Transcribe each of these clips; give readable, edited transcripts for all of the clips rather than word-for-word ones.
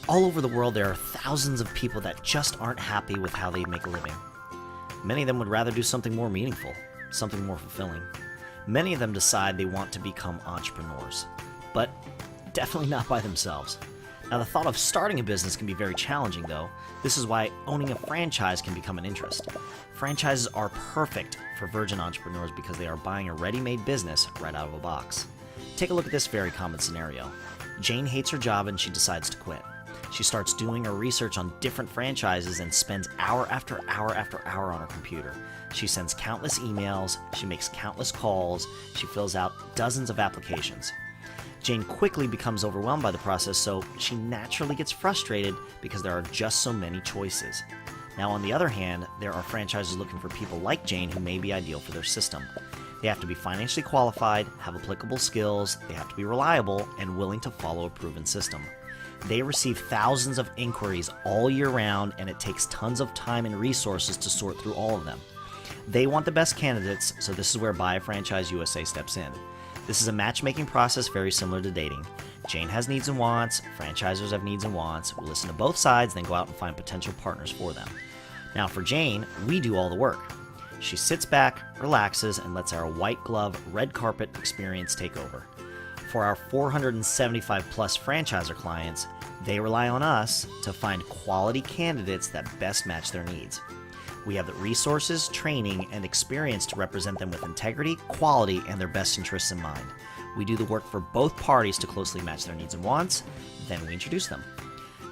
All over the world, there are thousands of people that just aren't happy with how they make a living. Many of them would rather do something more meaningful, something more fulfilling. Many of them decide they want to become entrepreneurs, but definitely not by themselves. Now, the thought of starting a business can be very challenging, though. This is why owning a franchise can become an interest. Franchises are perfect for virgin entrepreneurs because they are buying a ready-made business right out of a box. Take a look at this very common scenario. Jane hates her job and she decides to quit. She starts doing her research on different franchises and spends hour after hour after hour on her computer. She sends countless emails, she makes countless calls, she fills out dozens of applications. Jane quickly becomes overwhelmed by the process, so she naturally gets frustrated because there are just so many choices. Now, on the other hand, there are franchises looking for people like Jane who may be ideal for their system. They have to be financially qualified, have applicable skills, they have to be reliable, and willing to follow a proven system. They receive thousands of inquiries all year round, and it takes tons of time and resources to sort through all of them. They want the best candidates, so this is where Buy a Franchise USA steps in. This is a matchmaking process very similar to dating. Jane has needs and wants, franchisors have needs and wants. We listen to both sides, then go out and find potential partners for them. Now for Jane, we do all the work. She sits back, relaxes, and lets our white glove, red carpet experience take over. For our 475 plus franchisor clients, they rely on us to find quality candidates that best match their needs. We have the resources, training, and experience to represent them with integrity, quality, and their best interests in mind. We do the work for both parties to closely match their needs and wants, then we introduce them.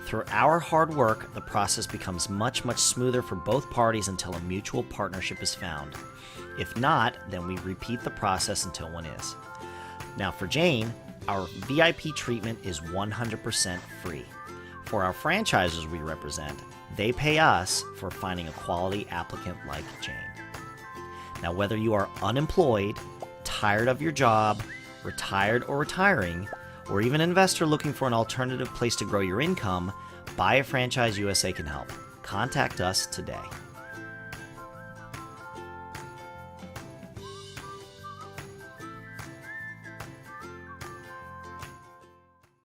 Through our hard work, the process becomes much smoother for both parties until a mutual partnership is found. If not, then we repeat the process until one is. Now for Jane, our VIP treatment is 100% free. For our franchisers we represent, they pay us for finding a quality applicant like Jane. Now, whether you are unemployed, tired of your job, retired or retiring, or even an investor looking for an alternative place to grow your income, Buy a Franchise USA can help. Contact us today.